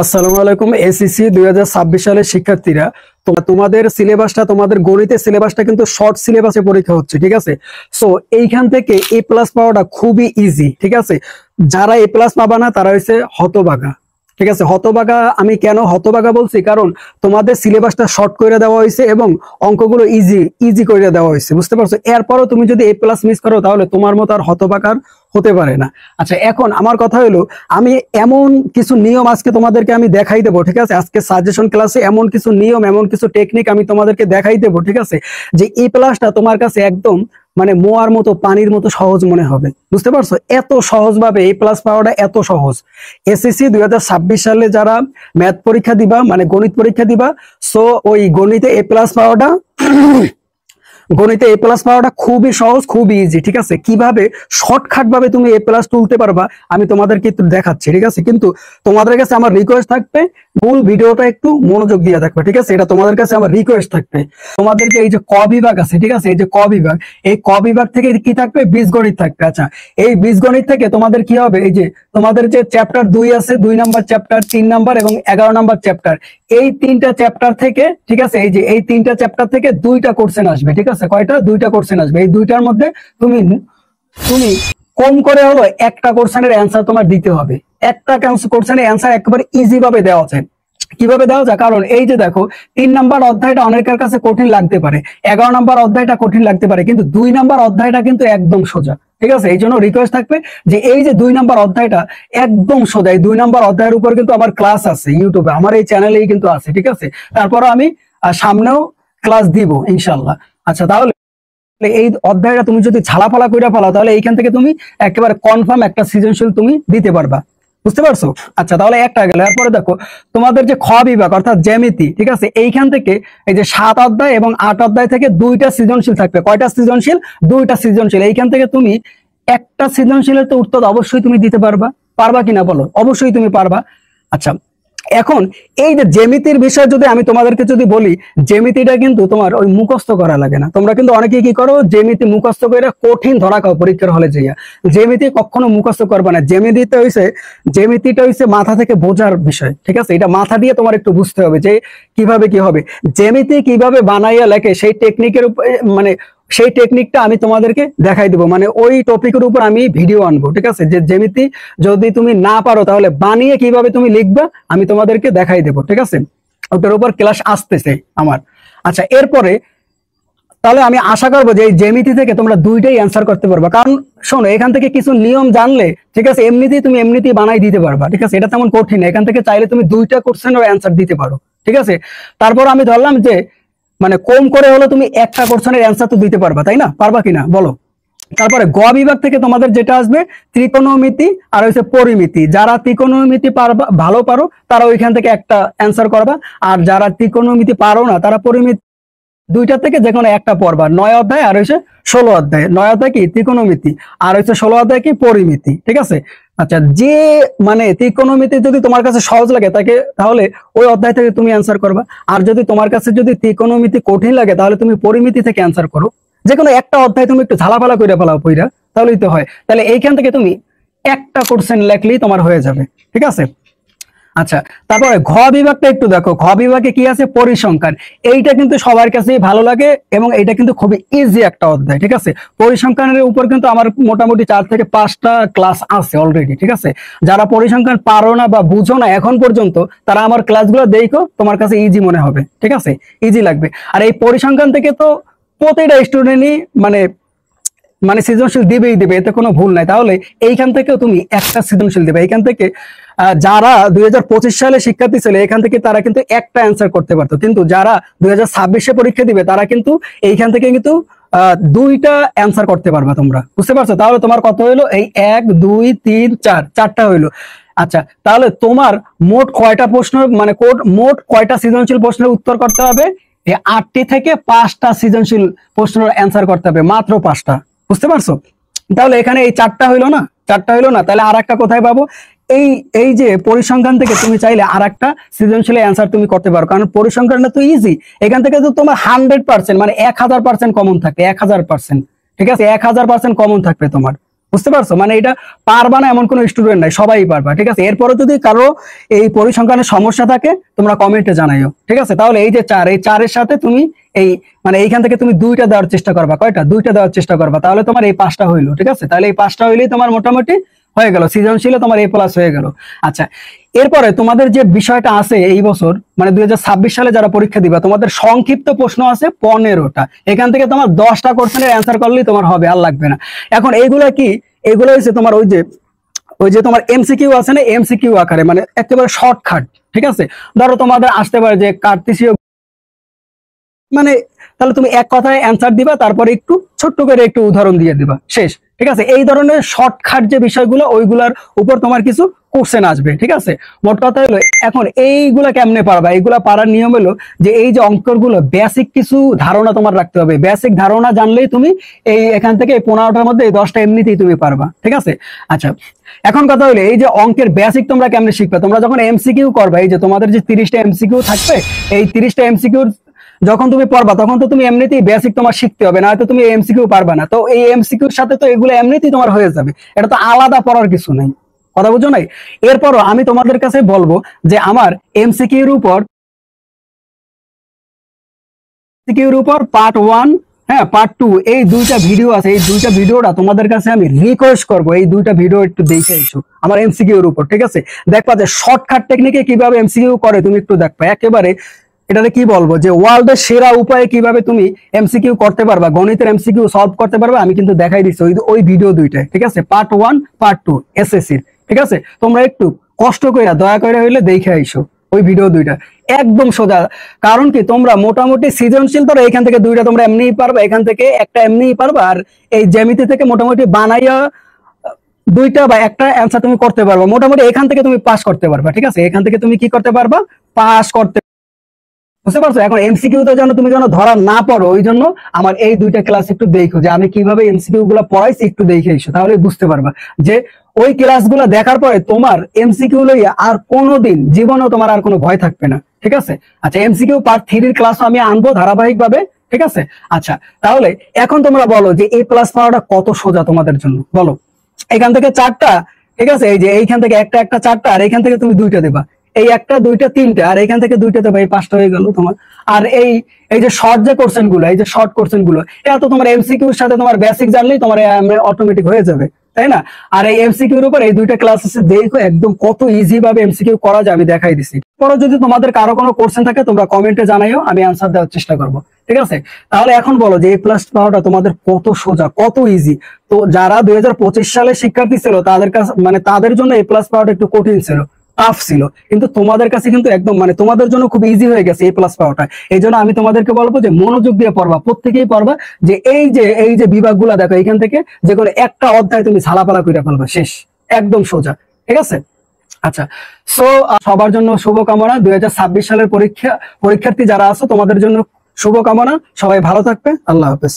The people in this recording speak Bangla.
আসসালামু আলাইকুম। এসএসসি 2026 সালের শিক্ষার্থীরা, তোমাদের সিলেবাসটা, তোমাদের গণিতের সিলেবাসটা কিন্তু শর্ট সিলেবাসে পরীক্ষা হচ্ছে, ঠিক আছে। সো এইখান থেকে এ প্লাস পাওয়াটা খুবই ইজি, ঠিক আছে। যারা এ প্লাস পাবা না তারা হচ্ছে হতভাগা, ঠিক আছে। হতভাগা আমি কেন হতভাগা বলছি, কারণ তোমাদের সিলেবাসটা শর্ট করে দেওয়া হয়েছে এবং অঙ্কগুলো ইজি ইজি করে দেওয়া হয়েছে, বুঝতে পারছো। এরপরও তুমি যদি এ প্লাস মিস করো তাহলে তোমার মতো আর হতভাগার হতে পারে না। আচ্ছা, এখন আমার কথা হলো, আমি এমন কিছু নিয়ম আজকে তোমাদেরকে আমি দেখাই দেবো, ঠিক আছে। আজকে সাজেশন ক্লাসে এমন কিছু নিয়ম, এমন কিছু টেকনিক আমি তোমাদেরকে দেখাই দেবো, ঠিক আছে, যে এই প্লাসটা তোমার কাছে একদম মানে মোয়ার মতো, পানির মতো সহজ মনে হবে, বুঝতে পারছো। এত সহজ ভাবে এ প্লাস পাওয়াটা এত সহজ। এসএসসি 2026 সালে যারা ম্যাথ পরীক্ষা দিবা, মানে গণিত পরীক্ষা দিবা, সো ওই গণিতে এ প্লাস পাওয়াটা গণিতে এ প্লাস পাওয়াটা খুবই সহজ, খুবই ইজি, ঠিক আছে। কিভাবে শর্টকাট ভাবে তুমি এ প্লাস তুলতে পারবা আমি তোমাদেরকে একটু দেখাচ্ছি, ঠিক আছে। কিন্তু তোমাদের কাছে আমার রিকোয়েস্ট থাকবে, মূল ভিডিওটা একটু মনোযোগ দিয়ে থাকবে, ঠিক আছে। এটা তোমাদের কাছে আমার রিকোয়েস্ট থাকবে। তোমাদেরকে এই যে ক বিভাগ আছে, ঠিক আছে, এই যে ক বিভাগ, এই ক বিভাগ থেকে কি থাকবে, বীজগণিত থাকবে। আচ্ছা, এই বীজগণিত থেকে তোমাদের কি হবে, এই যে তোমাদের যে চ্যাপ্টার 2 আছে, 2 নাম্বার চ্যাপ্টার, 3 নাম্বার এবং 11 নাম্বার চ্যাপ্টার, এই তিনটা চ্যাপ্টার থেকে, ঠিক আছে, এই যে এই তিনটা চ্যাপ্টার থেকে দুইটা কোশ্চেন আসবে, ঠিক আছে। কয়টা? দুইটা কোশ্চেন আসবে। এই দুইটার মধ্যে তুমি তুমি কম করে হলো একটা কোশ্চেনের অ্যান্সার তোমার দিতে হবে। একটা কোশ্চেনের অ্যান্সার একেবারে ইজি ভাবে দেওয়া যায়। কিভাবে দেওয়া যায়? কারণ এই যে দেখো, 3 নাম্বার অধ্যায়টা অনেকের কাছে কঠিন লাগতে পারে, 11 নাম্বার অধ্যায়টা কঠিন লাগতে পারে, কিন্তু 2 নাম্বার অধ্যায়টা কিন্তু একদম সোজা, ঠিক আছে। এই জন্য রিকোয়েস্ট থাকবে যে এই যে 2 নাম্বার অধ্যায়টা একদম সোজা, এই 2 নাম্বার অধ্যায়ের উপর কিন্তু আমার ক্লাস আছে ইউটিউবে, আমার এই চ্যানেলেই কিন্তু আছে, ঠিক আছে। তারপর আমি সামনেও ক্লাস দিব ইনশাল্লাহ। আচ্ছা, তাহলে এই অধ্যায়টা তুমি যদি ঝালাফালা করে ফেলাও তাহলে এইখান থেকে তুমি একেবারে কনফার্ম একটা সৃজনশীল তুমি দিতে পারবা, বুঝতে পারছো। আচ্ছা, তাহলে একটা গেল। এরপরে দেখো, তোমাদের যে খ বিভাগ অর্থাৎ জ্যামিতি, ঠিক আছে, এইখান থেকে এই যে 7 অধ্যায় এবং 8 অধ্যায় থেকে দুইটা সৃজনশীল থাকবে। কয়টা সৃজনশীল? দুইটা সৃজনশীল। এইখান থেকে তুমি একটা সৃজনশীলের তো উত্তর অবশ্যই তুমি দিতে পারবা, পারবা কিনা বলো? অবশ্যই তুমি পারবা। আচ্ছা, এখন এই যে জ্যামিতির বিষয় যদি আমি তোমাদেরকে যদি বলি, জ্যামিতিটা কিন্তু তোমার ওই মুখস্থ করা লাগে না। তোমরা কিন্তু অনেকেই কি করো, জ্যামিতি মুখস্থ করে কঠিন ধরা খাও পরীক্ষার হলে যাইয়া। জ্যামিতি কখনো মুখস্থ করবে না। জ্যামিতিটা হইছে মাথা থেকে বোঝার বিষয়, ঠিক আছে। এটা মাথা দিয়ে তোমার একটু বুঝতে হবে যে কিভাবে কি হবে, জ্যামিতি কিভাবে বানাইয়া লেখে, সেই টেকনিকের উপর, মানে সেই টেকনিকটা আমি তোমাদেরকে দেখাই দেবো, মানে ওই টপিকের উপর আমি ভিডিও আনবো, ঠিক আছে। যে জ্যামিতি যদি তুমি না পারো তাহলে বানিয়ে কিভাবে তুমি লিখবা আমি তোমাদেরকে দেখাই দেবো, ঠিক আছে। ওটার উপর ক্লাস আসতেছে আমার। আচ্ছা, এরপরে তাহলে আমি আশা করবো যে এই জ্যামিতি থেকে তোমরা দুইটাই অ্যান্সার করতে পারবা। কারণ শোনো, এখান থেকে কিছু নিয়ম জানলে, ঠিক আছে, এমনিতেই বানাই দিতে পারবা, ঠিক আছে। এটা তেমন কঠিন না। এখান থেকে চাইলে তুমি দুইটা কোশ্চেনের অ্যান্সার দিতে পারো, ঠিক আছে। তারপর আমি ধরলাম যে মানে কম করে হলো তুমি একটা কোশ্চেনের অ্যান্সার তো দিতে পারবা, তাই না? পারবা কিনা বলো? তারপরে গ বিভাগ থেকে তোমাদের যেটা আসবে ত্রিকোণমিতি আর হচ্ছে পরিমিতি। যারা ত্রিকোণমিতি পারবা, ভালো পারো, তারা ওইখান থেকে একটা অ্যান্সার করবা। আর যারা ত্রিকোণমিতি পারো না তারা পরিমিতি, দুইটা থেকে যে কোনো একটা পড়বা। 9 অধ্যায় আর হচ্ছে 16 অধ্যায়। 9 অধ্যায় কি? ত্রিকোণমিতি, আর হচ্ছে 16 অধ্যায় কি? পরিমিতি, ঠিক আছে। আচ্ছা, যে মানে ত্রিকোণমিতি যদি তোমার কাছে সহজ লাগে তাহলে ওই অধ্যায় থেকে তুমি অ্যান্সার করবা। আর যদি তোমার কাছে যদি ত্রিকোণমিতি কঠিন লাগে তাহলে তুমি পরিমিতি থেকে অ্যান্সার করো। যে কোনো একটা অধ্যায় তুমি একটু ঝালাপালা করে ফেলাও পইরা, তাহলেই তো হয়। তাহলে এইখান থেকে তুমি একটা কোশ্চেন লেখলেই তোমার হয়ে যাবে, ঠিক আছে। আচ্ছা, তারপরে ঘ বিভাগটা একটু দেখো। ঘ বিভাগে কি আছে? পরিসংখ্যান। এইটা কিন্তু সবার কাছেই ভালো লাগে এবং এইটা কিন্তু খুবই ইজি একটা অধ্যায়, ঠিক আছে। পরিসংখ্যানের উপর কিন্তু আমার মোটামুটি 4 থেকে 5টা ক্লাস আছে অলরেডি, ঠিক আছে। যারা পরিসংখ্যান পারো না বা বুঝো না এখন পর্যন্ত, তারা আমার ক্লাসগুলো দেখো, তোমার কাছে ইজি মনে হবে, ঠিক আছে, ইজি লাগবে। আর এই পরিসংখ্যান থেকে তো প্রতিটা স্টুডেন্টই মানে মানে সৃজনশীল দিবেই দিবে, এতে কোনো ভুল নাই। তাহলে এইখান থেকেও তুমি একটা সৃজনশীল দিবে। এইখান থেকে যারা 2025 সালে শিক্ষার্থী ছিল এখান থেকে তারা কিন্তু একটা অ্যান্সার করতে পারতো, কিন্তু যারা 2026-এ পরীক্ষা দিবে তারা কিন্তু এইখান থেকে কিন্তু দুইটা অ্যান্সার করতে পারবা তোমরা, বুঝতে পারছো। তাহলে তোমার কত হইলো? এই 1 2 3 4, চারটা হইলো। আচ্ছা, তাহলে তোমার মোট কয়টা প্রশ্ন, মানে মোট কয়টা সৃজনশীল প্রশ্নের উত্তর করতে হবে? এই 8টি থেকে 5টা সৃজনশীল প্রশ্নের অ্যান্সার করতে হবে, মাত্র 5টা, বুঝতে পারছো। তাহলে এখানে এই 4টা হইলো না, 4টা হইলো না, তাহলে আর একটা কোথায় পাবো? এই এই যে পরিসংখ্যান থেকে তুমি চাইলে আর একটা সৃজনশীল অ্যান্সার তুমি করতে পারো, কারণ পরিসংখ্যানটা তো ইজি। এখান থেকে তো তোমার 100% মানে 1000% কমন থাকবে, 1000%, ঠিক আছে, 1000% কমন থাকবে তোমার, বুঝতে পারছো? মানে এটা পারবা না এমন কোনো স্টুডেন্ট নাই, সবাই পারবা, ঠিক আছে। এরপরে যদি কারো এই পরিসংখ্যানের সমস্যা থাকে তোমরা কমেন্টে জানাইও, ঠিক আছে। তাহলে এই যে 4, এই 4-এর সাথে তুমি এই মানে এইখান থেকে তুমি 2টা দেওয়ার চেষ্টা করবা। কয়টা? 2টা দেওয়ার চেষ্টা করবা, তাহলে তোমার এই 5টা হইলো, ঠিক আছে। তাহলে এই 5টা হইলেই তোমার মোটামুটি হয়ে গেল, সৃজনশীলে তোমার A+ হয়ে গেল। আচ্ছা, এরপরে তোমাদের যে বিষয়টা আছে এই বছর মানে 2026 সালে যারা পরীক্ষা দিবা, তোমাদের সংক্ষিপ্ত প্রশ্ন আছে 15টা। এখান থেকে তোমার 10টা কোশ্চেনের অ্যান্সার করলেই তোমার হবে, আর লাগবে না। এখন এইগুলা কি? এগুলো হচ্ছে তোমার ওই যে তোমার এমসিকিউ আছে না, এমসিকিউ আকারে, মানে একেবারে শর্টকাট, ঠিক আছে। ধরো তোমাদের আসতে পারে যে কার্তেশীয়, মানে তাহলে তুমি এক কথায় অ্যান্সার দিবা, তারপরে একটু ছোট্ট করে একটু উদাহরণ দিয়ে দিবা, শেষ, ঠিক আছে। এই ধরনের শর্টকাট যে বিষয়গুলো ওইগুলার উপর তোমার কিছু কোশ্চেন আসবে, ঠিক আছে। মোট কথা হলো এখন এইগুলা কেমনে পারবা? এইগুলা পারার নিয়ম হলো যে এই যে অঙ্কগুলো বেসিক কিছু ধারণা তোমার রাখতে হবে। বেসিক ধারণা জানলেই তুমি এখান থেকে 15টার মধ্যে এই 10টা এমনিতেই তুমি পারবা, ঠিক আছে। আচ্ছা, এখন কথা হলো এই যে অঙ্কের বেসিক তোমরা কেমনে শিখবে? তোমরা যখন এমসিকিউ করবা, এই যে তোমাদের যে 30টা এমসিকিউ থাকবে, এই 30টা এমসিকিউ যখন তুমি পড়বা তখন তো তুমি এমনিতেই বেসিক তোমার শিখতে হবে, না হয়তো তুমি এমসিকিউ পারবা না। তো এই এমসিকিউর সাথে তো এগুলো এমনিতেই তোমার হয়ে যাবে, এটা তো আলাদা পড়ার কিছু নাই, কথা বুঝো নাই? এরপরও আমি তোমাদের কাছে বলবো যে আমার এমসিকিউর উপর পার্ট 1, হ্যাঁ পার্ট 2, এই 2টা ভিডিও আছে। এই 2টা ভিডিওটা তোমাদের কাছে আমি রিকোয়েস্ট করবো, এই 2টা ভিডিও একটু দেখে এসো আমার এমসিকিউর উপর, ঠিক আছে। দেখবা যে শর্টকাট টেকনিকে কিভাবে এমসিকিউ করে, তুমি একটু দেখবা একেবারে এটাতে কি বলবো যে ওয়ার্ল্ডের সেরা উপায়ে কিভাবে তুমি এমসিকিউ করতে পারবা, গণিতের এমসিকিউ সলভ করতে পারবা, আমি কিন্তু দেখাই দিচ্ছি ওই ভিডিও 2টায়, ঠিক আছে। পার্ট 1, পার্ট 2 এসএসসির, ঠিক আছে। তোমরা একটু কষ্ট করে দয়া করে হইলে দেখে আইসো ওই ভিডিও 2টা, একদম সোজা। কারণ কি তোমরা মোটামুটি সৃজনশীল তো এখান থেকে 2টা তোমরা এমনিই পারবা, এখান থেকে একটা এমনিই পারবা, আর এই জ্যামিতি থেকে মোটামুটি বানাইয়া 2টা বা একটা অ্যান্সার তুমি করতে পারবা। মোটামুটি এখান থেকে তুমি পাস করতে পারবা, ঠিক আছে। এখান থেকে তুমি কি করতে পারবা? পাস করতে, বুঝতে পারছো? এখন এমসিকিউ তো যেন তুমি যেন ধরা না পড়ো, ওই জন্য আমার এই 2টা ক্লাস একটু দেখো যে আমি কিভাবে এমসিকিউ গুলো পড়াইছি, একটু দেখে এসো, তাহলে বুঝতে পারবা যে ওই ক্লাসগুলো দেখার পরে তোমার এমসিকিউ লইয়া আর কোনোদিন জীবনেও তোমার আর কোনো ভয় থাকবে না, ঠিক আছে। আচ্ছা, এমসিকিউ পার্ট 3-এর ক্লাস আমি আনবো ধারাবাহিক ভাবে, ঠিক আছে। আচ্ছা, তাহলে এখন তোমরা বলো যে A+ পাওয়াটা কত সোজা তোমাদের জন্য, বলো। এখান থেকে 4টা, ঠিক আছে, এই যে এইখান থেকে একটা 4টা, আর এইখান থেকে তুমি 2টা দেবা, এই 1টা 2টা 3টা, আর এখান থেকে 2টা দেবা, এই 5টা হয়ে গেল তোমার। আর এই যে শর্ট যে কোশ্চেন গুলো, এই যে শর্ট কোশ্চেন গুলো, এটা তো তোমার এমসিকিউর সাথে তোমার বেসিক জানলেই তোমার অটোমেটিক হয়ে যাবে, তাই না? আর এই এমসিকিউর উপর এই 2টা ক্লাস আছে, দেখো একদম কত ইজি ভাবে এমসিকিউ করা যায়, আমি দেখাই দিছি। পরে যদি তোমাদের কারো কোনো কোশ্চেন থাকে তোমরা কমেন্টে জানাইও, আমি আনসার দেওয়ার চেষ্টা করব, ঠিক আছে। তাহলে এখন বলো যে A+ পাওয়াটা তোমাদের কত সোজা, কত ইজি। তো যারা 2025 সালে শিক্ষার্থী ছিল তাদের কাছে মানে তাদের জন্য A+ পাওয়াটা একটু কঠিন ছিল, টাফ ছিল, কিন্তু তোমাদের কাছে কিন্তু একদম মানে তোমাদের জন্য খুব ইজি হয়ে গেছে A+ পাওয়াটা। এই জন্য আমি তোমাদেরকে বলবো যে মনোযোগ দিয়ে পড়বা, প্রত্যেকেই পড়বা। যে এই যে বিভাগগুলা দেখো, এখান থেকে যে কোনো একটা অধ্যায় তুমি ঝালাপালা করে ফেলবা, শেষ, একদম সোজা, ঠিক আছে। আচ্ছা, সো সবার জন্য শুভকামনা। 2026 সালের পরীক্ষার্থী যারা আছো তোমাদের জন্য শুভকামনা। সবাই ভালো থাকবে, আল্লাহ হাফেজ।